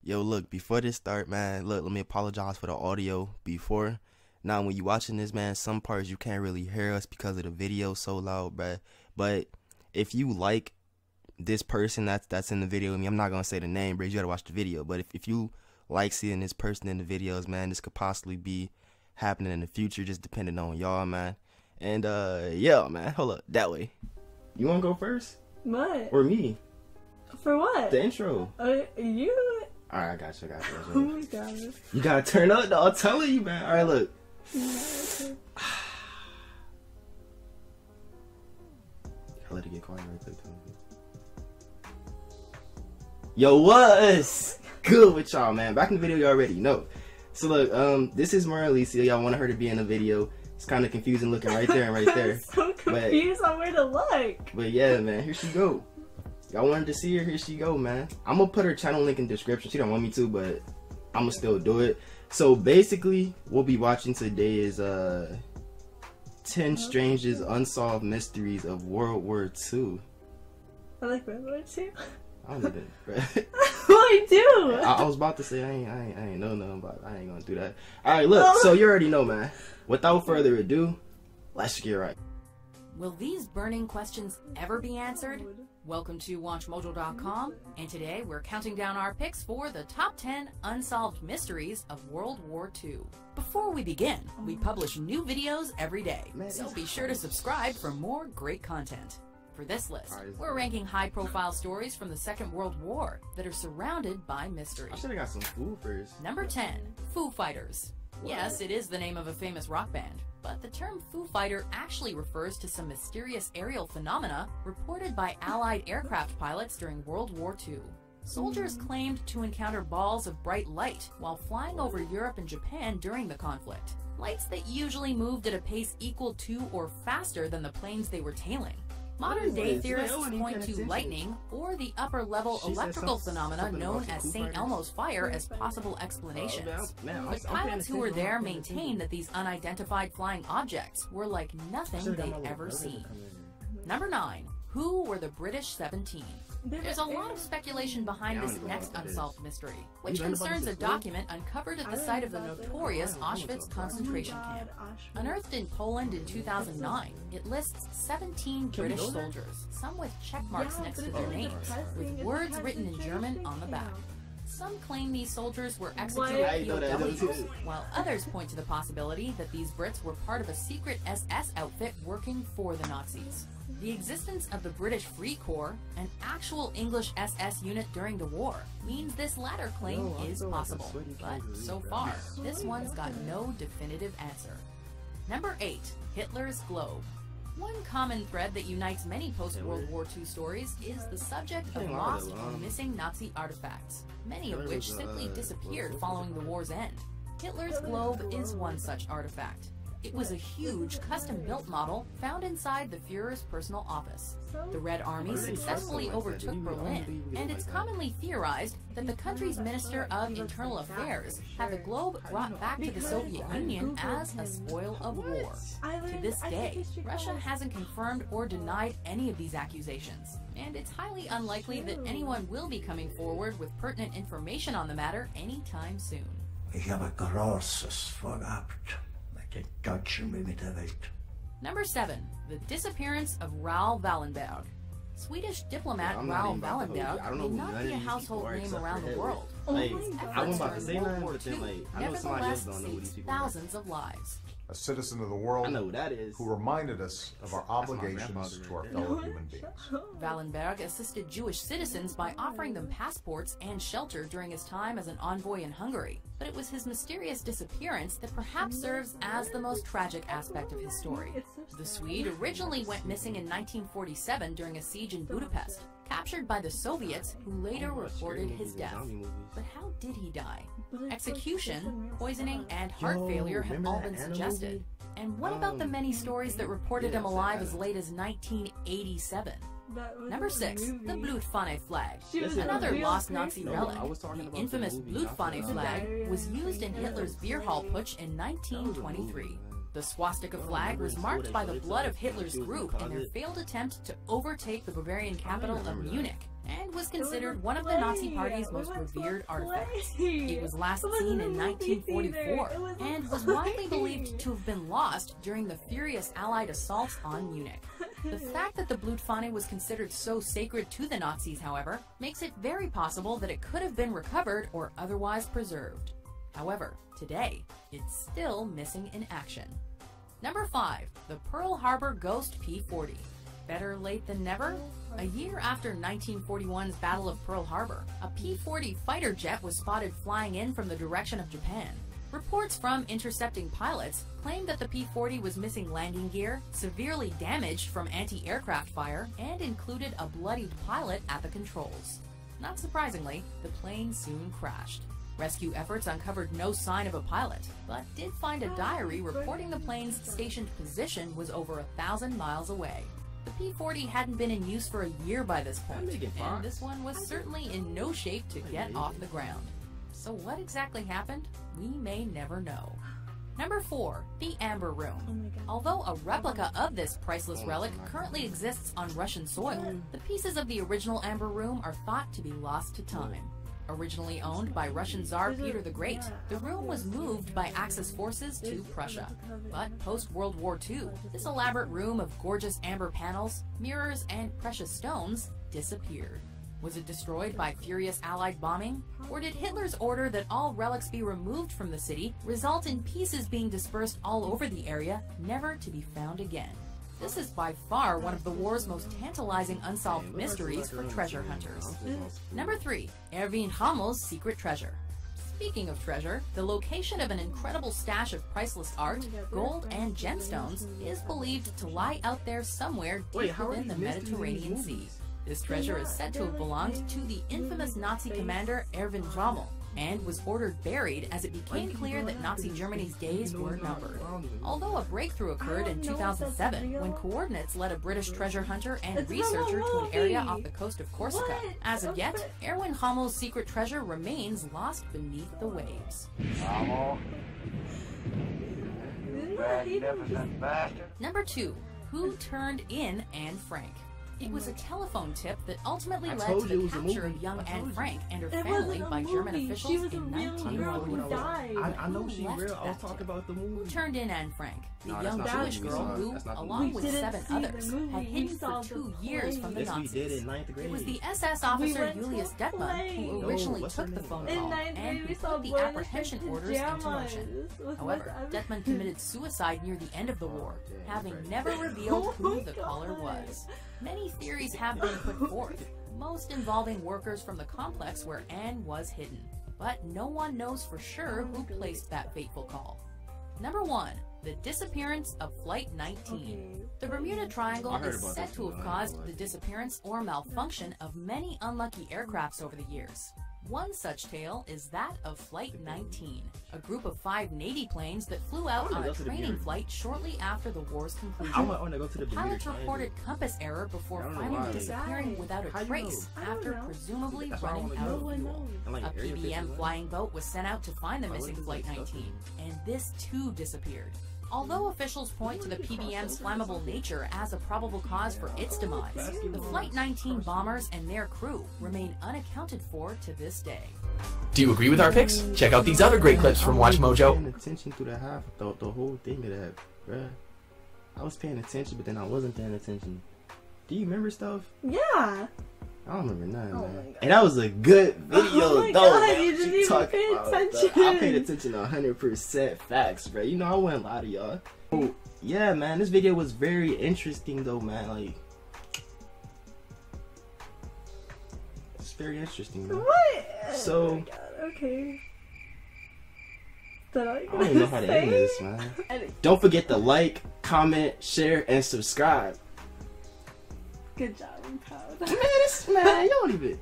Yo, look, before this start, man, look, let me apologize for the audio before. Now, when you watching this, man, some parts you can't really hear us because of the video so loud, bruh. But if you like this person that's in the video, I mean, I'm not going to say the name, bro. You got to watch the video. But if you like seeing this person in the videos, man, this could possibly be happening in the future, just depending on y'all, man. And, yeah, man, hold up, that way. You want to go first? What? Or me? For what? The intro. You... Alright, I got you. Oh my god. You gotta turn up, though. I'm telling you, man. Alright, look. I'll let it get quiet right quick. Yo, what's good with y'all, man? Back in the video, you already know. So look, this is Maralicia. Y'all wanted her to be in the video. It's kind of confusing looking right there and right there. I'm so confused on where to look. But yeah, man, here she go. Y'all wanted to see her, here she go, man. I'm gonna put her channel link in the description. She don't want me to, but I'm gonna still do it. So basically, we'll be watching today is 10 Strangest Unsolved Mysteries of World War II. I like World War II. I don't even, bro. I do. I was about to say I ain't know nothing about it. I ain't gonna do that. Alright, look, so you already know, man. Without further ado, let's get right. Will these burning questions ever be answered? Welcome to WatchMojo.com, and today we're counting down our picks for the top 10 unsolved mysteries of World War II. Before we begin, we publish new videos every day, so be sure to subscribe for more great content. For this list, we're ranking high-profile stories from the Second World War that are surrounded by mystery. I should've got some food first. Number 10, Foo Fighters. Yes, it is the name of a famous rock band, but the term Foo Fighter actually refers to some mysterious aerial phenomena reported by Allied aircraft pilots during World War II. Soldiers claimed to encounter balls of bright light while flying over Europe and Japan during the conflict. Lights that usually moved at a pace equal to or faster than the planes they were tailing. Modern-day theorists point to lightning or the upper-level electrical phenomena known as St. Elmo's fire as possible explanations. But pilots who were there maintain that these unidentified flying objects were like nothing they'd ever seen. Number 9. Who were the British 17? There's a lot of speculation behind this next unsolved mystery, which concerns a document uncovered at the site of the notorious Auschwitz concentration camp. Unearthed in Poland in 2009, it lists 17 British soldiers, some with check marks next to their names, with words written in German on the back. Some claim these soldiers were executed POWs, while others point to the possibility that these Brits were part of a secret SS outfit working for the Nazis. The existence of the British Free Corps, an actual English SS unit during the war, means this latter claim is possible. But so far, this one's got no definitive answer. Number 8. Hitler's Globe. One common thread that unites many post-World War II stories is the subject of lost or missing Nazi artifacts, many of which simply disappeared following the war's end. Hitler's Globe is one such artifact. It was a huge, custom-built model found inside the Führer's personal office. The Red Army successfully overtook Berlin, and it's commonly theorized that the country's Minister of Internal Affairs had the globe brought back to the Soviet Union as a spoil of war. To this day, Russia hasn't confirmed or denied any of these accusations, and it's highly unlikely that anyone will be coming forward with pertinent information on the matter anytime soon. Ich habe Großes vorgehabt. Number 7. The disappearance of Raoul Wallenberg. Swedish diplomat Raoul Wallenberg may not be a household name around the world, but his efforts during World War II nevertheless saved thousands of lives. A citizen of the world who reminded us of our obligations to our fellow human beings. Wallenberg assisted Jewish citizens by offering them passports and shelter during his time as an envoy in Hungary, but it was his mysterious disappearance that perhaps serves as the most tragic aspect of his story. The Swede originally went missing in 1947 during a siege in Budapest, captured by the Soviets, who later reported his death. But how did he die? Execution, poisoning, and heart failure have all been suggested. And what about the many stories that reported him alive as late as 1987? Number 6. The Blutfahne flag. Another lost Nazi relic. The infamous Blutfahne flag was used in Hitler's beer hall putsch in 1923. The swastika flag was marked by the blood of Hitler's group in their failed attempt to overtake the Bavarian capital of Munich, and was considered one of the Nazi Party's most revered artifacts. It was last seen in 1944, and was widely believed to have been lost during the furious Allied assaults on Munich. The fact that the Blutfahne was considered so sacred to the Nazis, however, makes it very possible that it could have been recovered or otherwise preserved. However, today, it's still missing in action. Number 5. The Pearl Harbor Ghost P-40. Better late than never? A year after 1941's Battle of Pearl Harbor, a P-40 fighter jet was spotted flying in from the direction of Japan. Reports from intercepting pilots claimed that the P-40 was missing landing gear, severely damaged from anti-aircraft fire, and included a bloodied pilot at the controls. Not surprisingly, the plane soon crashed. Rescue efforts uncovered no sign of a pilot, but did find a diary reporting the plane's stationed position was over 1,000 miles away. The P-40 hadn't been in use for a year by this point, and this one was certainly in no shape to get off the ground. So what exactly happened? We may never know. Number 4. The Amber Room. Although a replica of this priceless relic currently exists on Russian soil, the pieces of the original Amber Room are thought to be lost to time. Originally owned by Russian Tsar Peter the Great, the room was moved by Axis forces to Prussia. But post-World War II, this elaborate room of gorgeous amber panels, mirrors, and precious stones disappeared. Was it destroyed by furious Allied bombing? Or did Hitler's order that all relics be removed from the city result in pieces being dispersed all over the area, never to be found again? This is by far one of the war's most tantalizing unsolved mysteries for treasure hunters. Number 3. Erwin Rommel's secret treasure. Speaking of treasure, the location of an incredible stash of priceless art, gold, and gemstones is believed to lie out there somewhere deep within the Mediterranean Sea. This treasure is said to have belonged to the infamous Nazi commander Erwin Rommel, and was ordered buried as it became clear that Nazi Germany's days were numbered. Although a breakthrough occurred in 2007 when coordinates led a British treasure hunter and researcher to an area off the coast of Corsica. As of yet, Erwin Rommel's secret treasure remains lost beneath the waves. Number 2. Who turned in Anne Frank? It was a telephone tip that ultimately led to the capture of young Anne Frank and her family by German officials in 1944. I know she's real. I was talking about the movie. Who turned in Anne Frank? The young Jewish girl who, along with 7 others, had hidden for 2 years from the Nazis. It was the SS officer Julius Detman who originally took the phone call and who put the apprehension orders into motion. However, Detman committed suicide near the end of the war, having never revealed who the caller was. Many theories have been put forth, most involving workers from the complex where Anne was hidden. But no one knows for sure who placed that fateful call. Number 1. The disappearance of Flight 19. The Bermuda Triangle is said to have caused the disappearance or malfunction of many unlucky aircrafts over the years. One such tale is that of Flight 19, a group of 5 Navy planes that flew out on a training flight shortly after the war's conclusion. The pilots reported compass error before finally disappearing without a trace after presumably running out of fuel. A PBM flying boat was sent out to find the missing Flight 19, and this too disappeared. Although officials point to the PBM's flammable nature as a probable cause for its demise, the Flight 19 bombers and their crew remain unaccounted for to this day. Do you agree with our picks? Check out these other great clips from Watch Mojo. I was paying attention through the whole thing of that, bruh. I was paying attention, but then I wasn't paying attention. Do you remember stuff? Yeah. I don't remember nothing, man. And that was a good video, though. God, you didn't even pay attention. I paid attention to 100% facts, bro. You know, I wouldn't lie to y'all. Oh, yeah, man, this video was very interesting, though, man. Like, it's very interesting, man. What? So, oh my God, okay. I don't even know how to end this, man. Don't forget to like, comment, share, and subscribe. Good job, I'm proud. Man, you don't even.